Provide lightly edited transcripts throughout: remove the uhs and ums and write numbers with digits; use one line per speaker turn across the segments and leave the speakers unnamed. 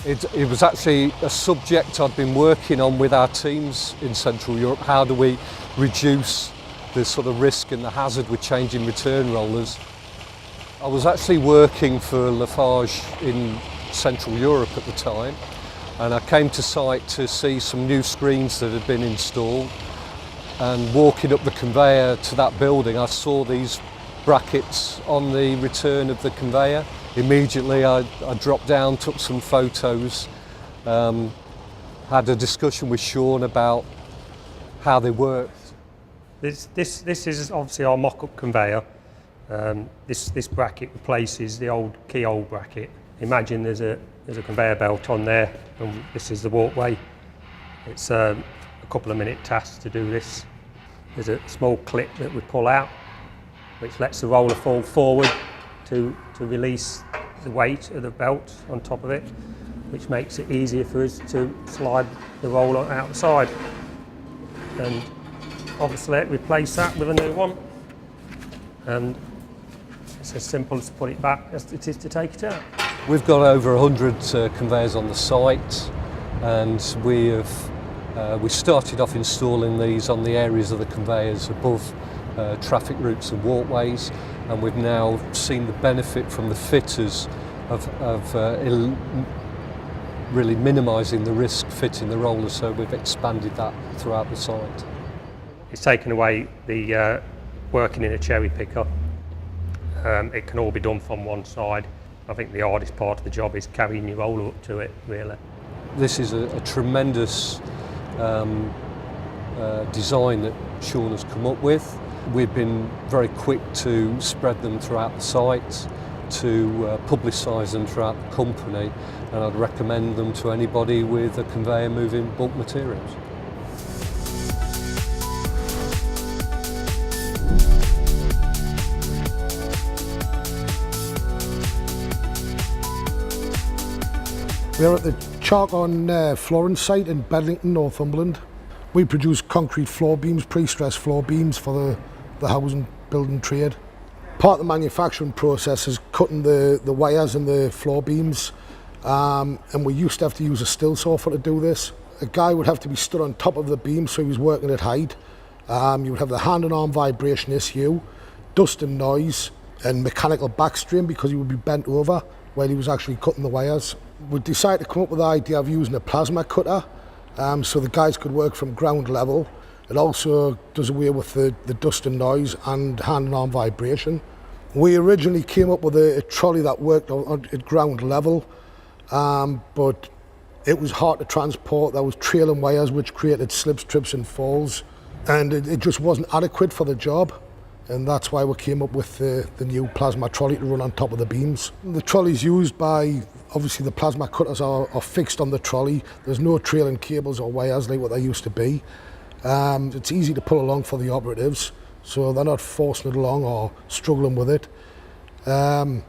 It was actually a subject I'd been working on with our teams in Central Europe. How do we reduce the sort of risk and the hazard with changing return rollers? I was actually working for Lafarge in Central Europe at the time, and I came to site to see some new screens that had been installed. And walking up the conveyor to that building, I saw these brackets on the return of the conveyor. Immediately I dropped down, took some photos, had a discussion with Sean about how they worked.
This is obviously our mock-up conveyor. This bracket replaces the old keyhole bracket. Imagine there's a conveyor belt on there, and this is the walkway. It's a couple of minute task to do this. There's a small clip that we pull out, which lets the roller fall forward to release the weight of the belt on top of it, which makes it easier for us to slide the roller outside. And obviously replace that with a new one. And it's as simple as to put it back as it is to take it out.
We've got over 100 conveyors on the site, and we started off installing these on the areas of the conveyors above traffic routes and walkways, and we've now seen the benefit from the fitters of really minimising the risk fitting the rollers, so we've expanded that throughout the site.
It's taken away the working in a cherry picker. It can all be done from one side. I think the hardest part of the job is carrying your roller up to it, really.
This is a tremendous design that Sean has come up with. We've been very quick to spread them throughout the site, to publicise them throughout the company, and I'd recommend them to anybody with a conveyor moving bulk materials.
We're at the Chalk on Florence site in Bedlington, Northumberland. We produce concrete floor beams, pre-stressed floor beams for the housing building trade. Part of the manufacturing process is cutting the wires and the floor beams, and we used to have to use a still saw to do this. A guy would have to be stood on top of the beam, so he was working at height. You would have the hand and arm vibration issue, dust and noise, and mechanical back strain because he would be bent over while he was actually cutting the wires. We decided to come up with the idea of using a plasma cutter, so the guys could work from ground level. It also does away with the dust and noise and hand and arm vibration. We originally came up with a trolley that worked at ground level, but it was hard to transport. There was trailing wires which created slips, trips and falls, and it just wasn't adequate for the job. And that's why we came up with the new plasma trolley to run on top of the beams. The trolley's used by, obviously the plasma cutters are fixed on the trolley. There's no trailing cables or wires like what there used to be. It's easy to pull along for the operatives, so they're not forcing it along or struggling with it. And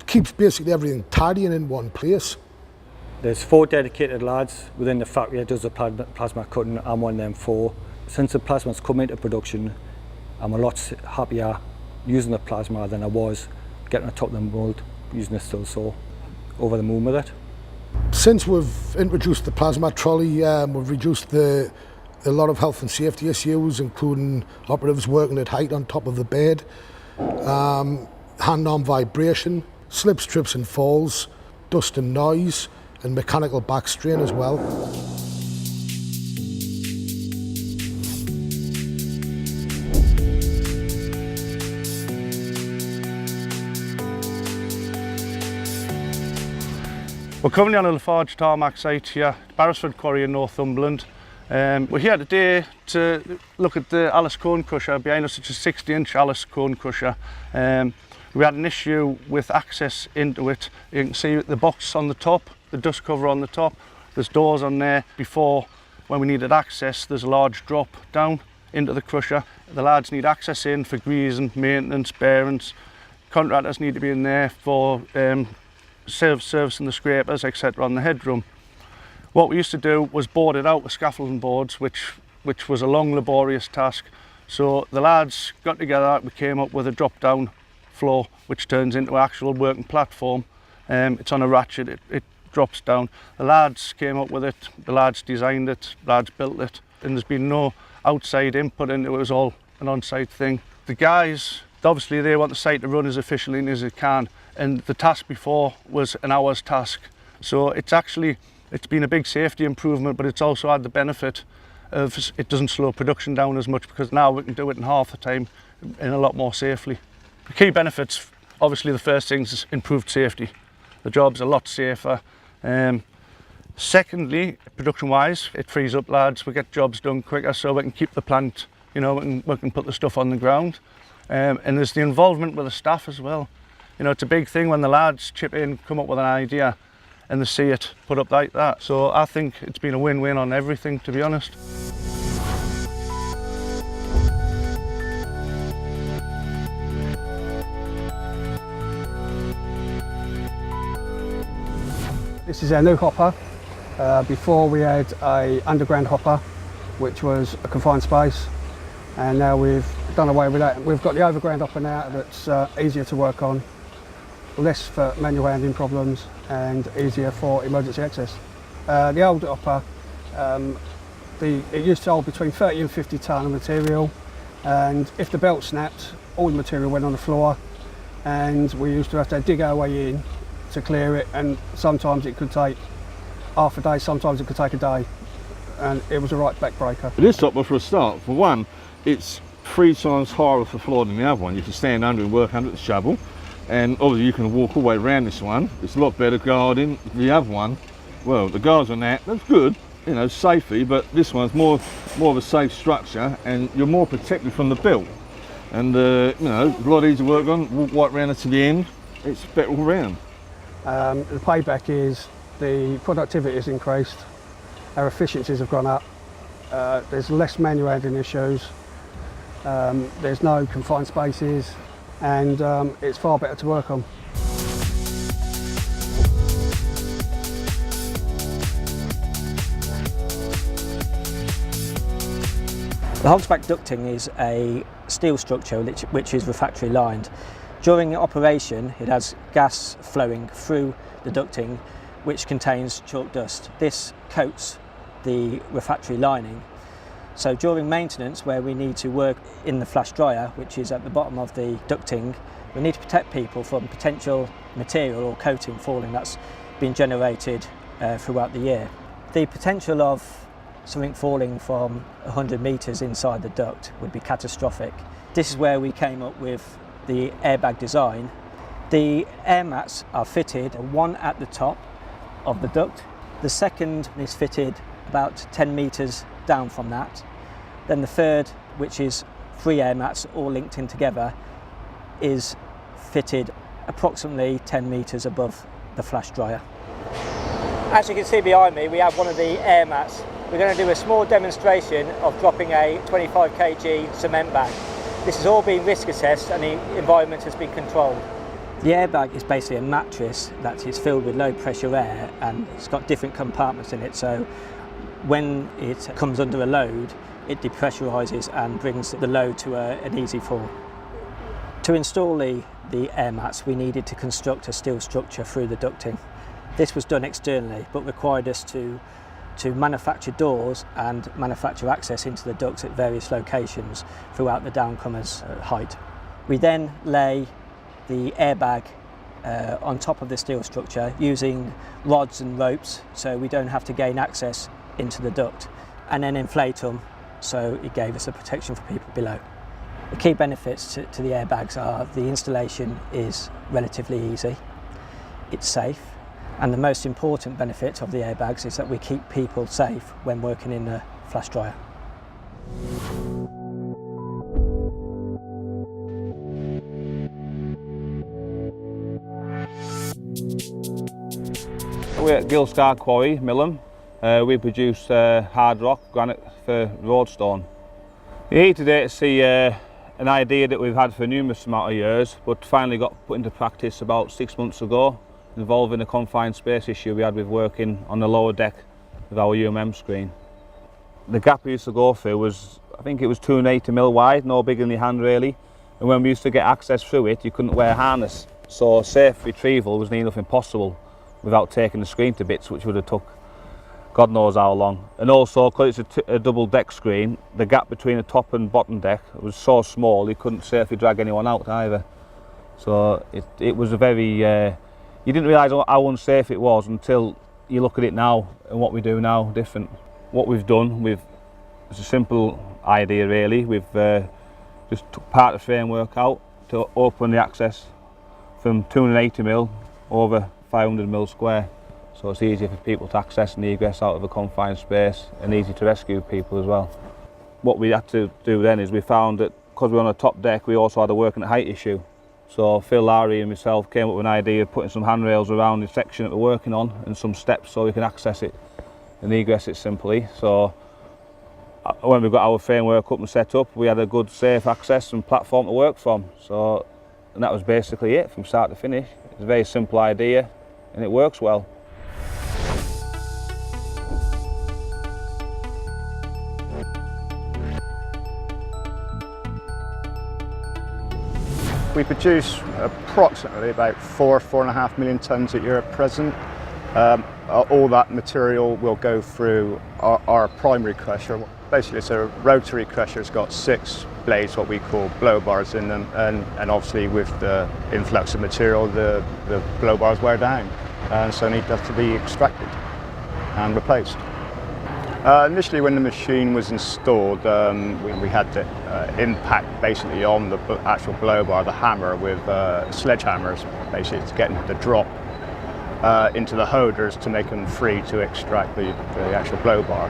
keeps basically everything tidy and in one place.
There's 4 dedicated lads within the factory that does the plasma cutting. I'm one of them 4. Since the plasma's come into production, I'm a lot happier using the plasma than I was getting on top of the mould using a still saw. Over the moon with it.
Since we've introduced the plasma trolley, we've reduced a lot of health and safety issues, including operatives working at height on top of the bed, hand-arm vibration, slips, trips and falls, dust and noise, and mechanical back strain as well.
We're currently on a Lafarge tarmac site here, Barrisford Quarry in Northumberland. We're here today to look at the Alice cone crusher. Behind us it's a 60-inch Alice cone crusher. We had an issue with access into it. You can see the box on the top, the dust cover on the top. There's doors on there. Before, when we needed access, there's a large drop down into the crusher. The lads need access in for greasing, maintenance, bearings. Contractors need to be in there for servicing the scrapers, etc. on the headroom. What we used to do was board it out with scaffolding boards, which was a long, laborious task. So the lads got together, we came up with a drop-down floor, which turns into an actual working platform. It's on a ratchet, it drops down. The lads came up with it, the lads designed it, the lads built it, and there's been no outside input into it. It was all an on-site thing. The guys, obviously they want the site to run as efficiently as it can, and the task before was an hour's task. So it's been a big safety improvement, but it's also had the benefit of it doesn't slow production down as much, because now we can do it in half the time and a lot more safely. The key benefits, obviously the first thing is improved safety. The job's a lot safer. Secondly, production-wise, it frees up lads. We get jobs done quicker, so we can keep the plant, you know, we can put the stuff on the ground. And there's the involvement with the staff as well. You know, it's a big thing when the lads chip in, come up with an idea, and they see it put up like that. So I think it's been a win-win on everything, to be honest.
This is our new hopper. Before we had a underground hopper, which was a confined space, and now we've done away with that. We've got the overground hopper now that's easier to work on, less for manual handling problems, and easier for emergency access. The old hopper, it used to hold between 30 and 50 tonne of material, and if the belt snapped, all the material went on the floor, and we used to have to dig our way in to clear it, and sometimes it could take half a day, sometimes it could take a day, and it was a right backbreaker.
This hopper, for a start, for one, it's 3 times higher off the floor than the other one. You can stand under and work under the shovel, and obviously you can walk all the way around this one. It's a lot better guarding. The other one, well, the guards on that's good, you know, safely, but this one's more of a safe structure, and you're more protected from the belt, and you know, a lot easier to work on. Walk right round it to the end. It's better all round.
The payback is the productivity has increased, our efficiencies have gone up, there's less manual handling issues, there's no confined spaces, and it's far better to work on.
The hogsback ducting is a steel structure which is refractory lined. During operation, it has gas flowing through the ducting, which contains chalk dust. This coats the refractory lining. So during maintenance, where we need to work in the flash dryer, which is at the bottom of the ducting, we need to protect people from potential material or coating falling that's been generated throughout the year. The potential of something falling from 100 metres inside the duct would be catastrophic. This is where we came up with the airbag design. The air mats are fitted, one at the top of the duct. The second is fitted about 10 metres down from that. Then the third, which is 3 air mats all linked in together, is fitted approximately 10 metres above the flash dryer. As you can see behind me, we have one of the air mats. We're going to do a small demonstration of dropping a 25 kg cement bag. This has all been risk assessed and the environment has been controlled. The airbag is basically a mattress that is filled with low pressure air, and it's got different compartments in it, so when it comes under a load it depressurises and brings the load to an easy fall. To install the air mats, we needed to construct a steel structure through the ducting. This was done externally but required us to manufacture doors and manufacture access into the ducts at various locations throughout the downcomer's height. We then lay the airbag on top of the steel structure using rods and ropes, so we don't have to gain access into the duct, and then inflate them so it gave us a protection for people below. The key benefits to the airbags are the installation is relatively easy, it's safe, and the most important benefit of the airbags is that we keep people safe when working in the flash dryer.
We're at Gilscar Quarry, Millham. We produce hard rock, granite for roadstone. We're here today to see an idea that we've had for a numerous amount of years, but finally got put into practice about 6 months ago, involving a confined space issue we had with working on the lower deck of our screen. The gap we used to go through was, I think it was 280mm wide, no bigger than your hand really, and when we used to get access through it, you couldn't wear a harness, so safe retrieval was near enough impossible. without taking the screen to bits, which would have took God knows how long. And also, because it's a double deck screen, the gap between the top and bottom deck was so small you couldn't safely drag anyone out either. So it was a very, you didn't realise how unsafe it was until you look at it now and what we do now different. What we've done, it's a simple idea really. We've just took part of the framework out to open the access from 280mm over 500mm square. So it's easier for people to access and egress out of a confined space and easy to rescue people as well. What we had to do then is we found that because we're on a top deck, we also had a working at height issue. So Phil, Larry and myself came up with an idea of putting some handrails around the section that we're working on and some steps so we can access it and egress it simply. So when we got our framework up and set up, we had a good safe access and platform to work from. And that was basically it from start to finish. It's a very simple idea and it works well.
We produce approximately about 4.5 million tonnes a year at present. All that material will go through our primary crusher. Basically it's a rotary crusher. It's got 6 blades, what we call blow bars in them, and obviously with the influx of material the blow bars wear down, and so need to be extracted and replaced. Initially when the machine was installed, we had the impact basically on the actual blow bar, the hammer, with sledgehammers, basically to get the drop into the holders to make them free to extract the actual blow bar.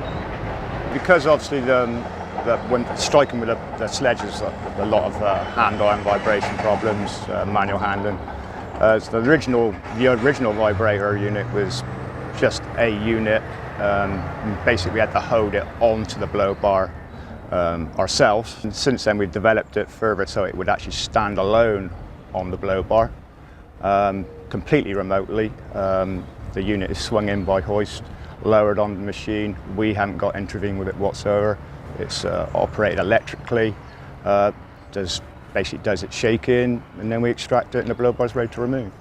Because obviously when striking with the sledges, a lot of hand-eye vibration problems, manual handling. So the original vibrator unit was just a unit. Basically we had to hold it onto the blow bar ourselves. And since then we've developed it further so it would actually stand alone on the blow bar, completely remotely. The unit is swung in by hoist, lowered on the machine. We haven't got intervened with it whatsoever. It's operated electrically, basically does its shaking, and then we extract it and the blow bar is ready to remove.